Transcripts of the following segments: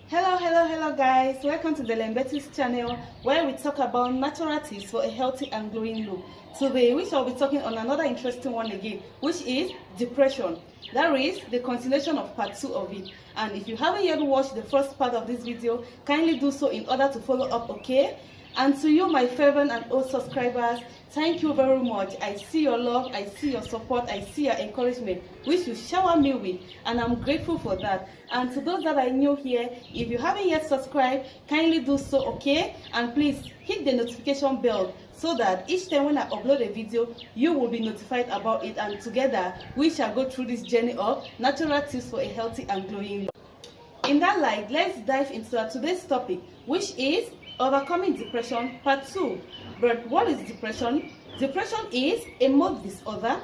Hello guys, welcome to the Lembetis channel where we talk about natural tips for a healthy and glowing look. Today we shall be talking on another interesting one again, which is depression. That is the continuation of part 2 of it. And if you haven't yet watched the first part of this video, kindly do so in order to follow up, okay? And to you, my fervent and old subscribers, thank you very much. I see your love, I see your support, I see your encouragement, which you shower me with, and I'm grateful for that. And to those that are new here, if you haven't yet subscribed, kindly do so, okay? And please hit the notification bell so that each time when I upload a video, you will be notified about it, and together we shall go through this journey of natural tips for a healthy and glowing look. In that light, let's dive into today's topic, which is overcoming depression part 2. But what is depression? Depression is a mood disorder.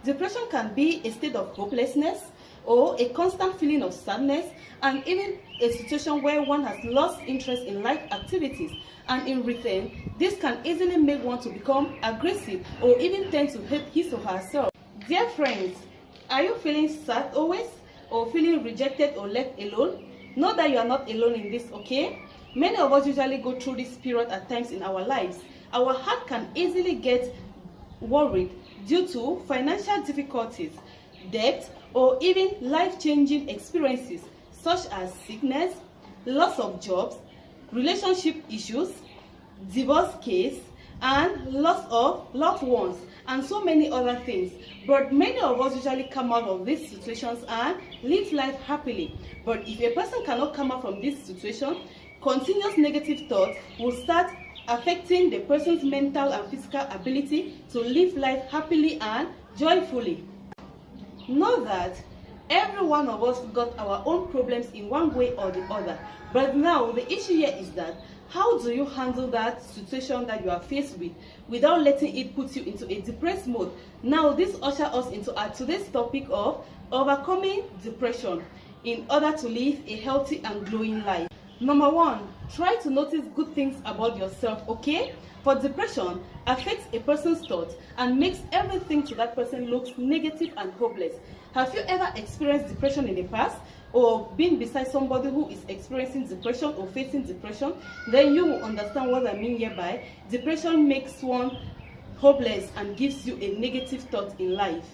Depression can be a state of hopelessness or a constant feeling of sadness, and even a situation where one has lost interest in life activities, and in return this can easily make one to become aggressive or even tend to hate his or herself. Dear friends, are you feeling sad always, or feeling rejected or left alone? Know that you are not alone in this, okay? Many of us usually go through this period at times in our lives. Our heart can easily get worried due to financial difficulties, debt, or even life-changing experiences such as sickness, loss of jobs, relationship issues, divorce case, and loss of loved ones, and so many other things. But many of us usually come out of these situations and live life happily. But if a person cannot come out from this situation, continuous negative thoughts will start affecting the person's mental and physical ability to live life happily and joyfully. Know that every one of us got our own problems in one way or the other. But now the issue here is that how do you handle that situation that you are faced with without letting it put you into a depressed mode? Now this ushers us into our today's topic of overcoming depression in order to live a healthy and glowing life. Number 1, try to notice good things about yourself, okay? For depression affects a person's thoughts and makes everything to that person looks negative and hopeless. Have you ever experienced depression in the past, or been beside somebody who is experiencing depression or facing depression? Then you will understand what I mean hereby. Depression makes one hopeless and gives you a negative thought in life,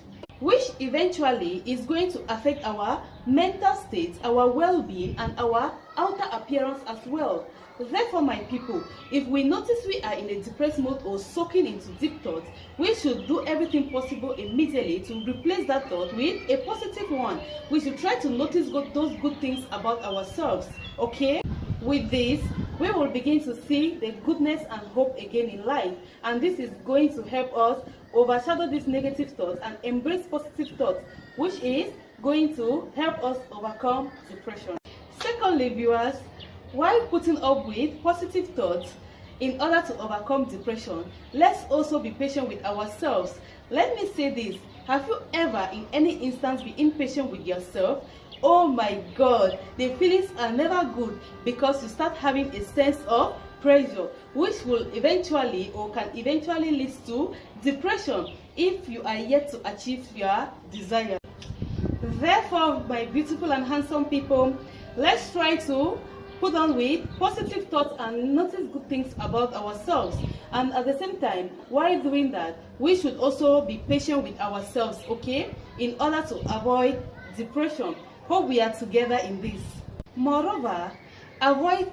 which eventually is going to affect our mental state, our well-being, and our outer appearance as well. Therefore, my people, if we notice we are in a depressed mood or soaking into deep thoughts, we should do everything possible immediately to replace that thought with a positive one. We should try to notice those good things about ourselves, okay? With this, we will begin to see the goodness and hope again in life, and this is going to help us overshadow these negative thoughts and embrace positive thoughts, which is going to help us overcome depression. Secondly, viewers, while putting up with positive thoughts in order to overcome depression, let's also be patient with ourselves. Let me say this: have you ever in any instance been impatient with yourself? Oh my God, the feelings are never good, because you start having a sense of pressure, which will eventually or can eventually lead to depression if you are yet to achieve your desire. Therefore, my beautiful and handsome people, let's try to put on with positive thoughts and notice good things about ourselves. And at the same time, while doing that, we should also be patient with ourselves, okay, in order to avoid depression. Hope we are together in this. Moreover, avoid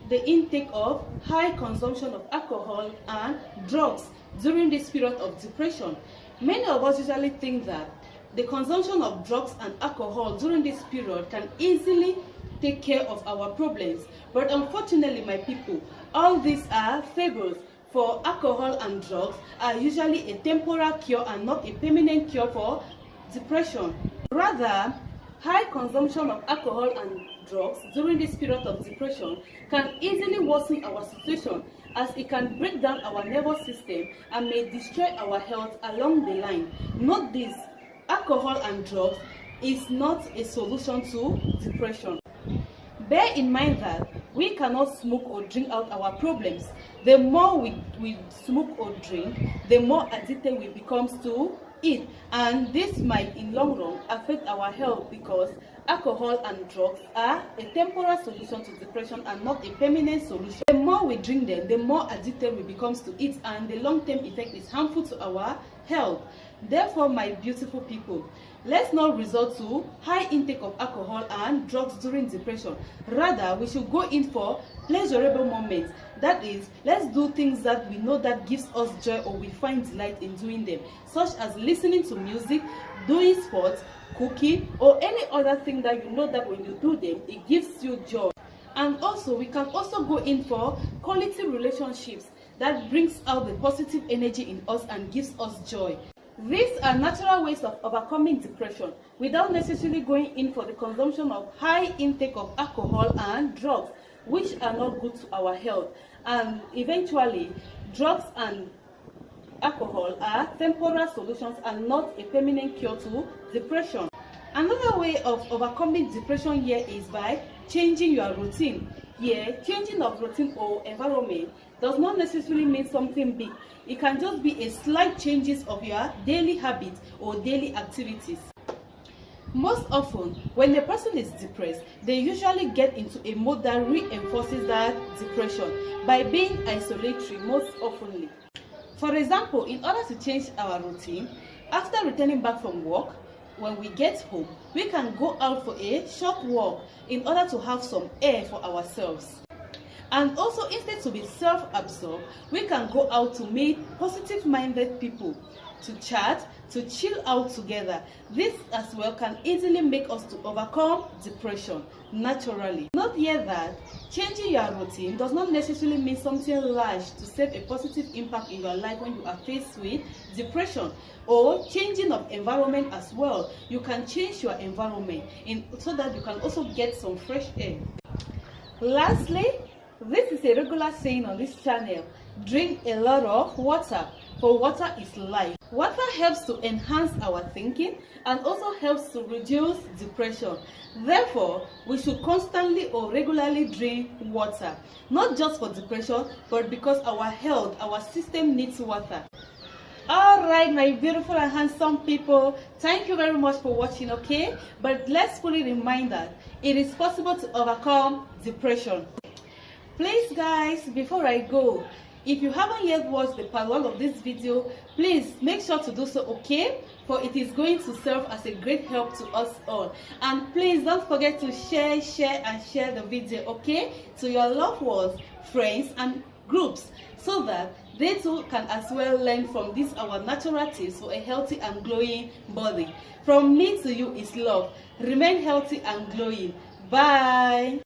the intake of high consumption of alcohol and drugs during this period of depression. Many of us usually think that the consumption of drugs and alcohol during this period can easily take care of our problems. But unfortunately, my people, all these are fables. For alcohol and drugs are usually a temporary cure and not a permanent cure for depression. Rather, high consumption of alcohol and drugs during this period of depression can easily worsen our situation, as it can break down our nervous system and may destroy our health along the line. Note this: alcohol and drugs is not a solution to depression. Bear in mind that we cannot smoke or drink out our problems. The more we smoke or drink, the more addicted we become to it, and this might in long run affect our health, because alcohol and drugs are a temporary solution to depression and not a permanent solution. The more we drink them, the more addicted we become to it, and the long-term effect is harmful to our health. Therefore, my beautiful people, let's not resort to high intake of alcohol and drugs during depression. Rather, we should go in for pleasurable moments. That is, let's do things that we know that gives us joy or we find delight in doing them, such as listening to music, doing sports, cooking, or any other thing that you know that when you do them, it gives you joy. And also, we can also go in for quality relationships that brings out the positive energy in us and gives us joy. These are natural ways of overcoming depression without necessarily going in for the consumption of high intake of alcohol and drugs, which are not good to our health. And eventually, drugs and alcohol are temporary solutions and not a permanent cure to depression. Another way of overcoming depression here is by changing your routine. Here, changing of routine or environment does not necessarily mean something big. It can just be a slight changes of your daily habits or daily activities. Most often, when a person is depressed, they usually get into a mode that reinforces that depression by being isolatory most oftenly. For example, in order to change our routine, after returning back from work, when we get home, we can go out for a short walk in order to have some air for ourselves. And also, instead to be self-absorbed, we can go out to meet positive-minded people, to chat, to chill out together. This as well can easily make us to overcome depression naturally. Note here that changing your routine does not necessarily mean something large to save a positive impact in your life when you are faced with depression, or changing of environment as well. You can change your environment so that you can also get some fresh air. Lastly, this is a regular saying on this channel: drink a lot of water, for water is life. Water helps to enhance our thinking and also helps to reduce depression. Therefore, we should constantly or regularly drink water, not just for depression, but because our health, our system needs water. Alright, my beautiful and handsome people, thank you very much for watching, okay? But let's fully remind that it is possible to overcome depression. Please guys, before I go, if you haven't yet watched the part 1 of this video, please make sure to do so, okay? For it is going to serve as a great help to us all. And please don't forget to share the video, okay? To your loved ones, friends and groups, so that they too can as well learn from these our natural tips for a healthy and glowing body. From me to you is love. Remain healthy and glowing. Bye.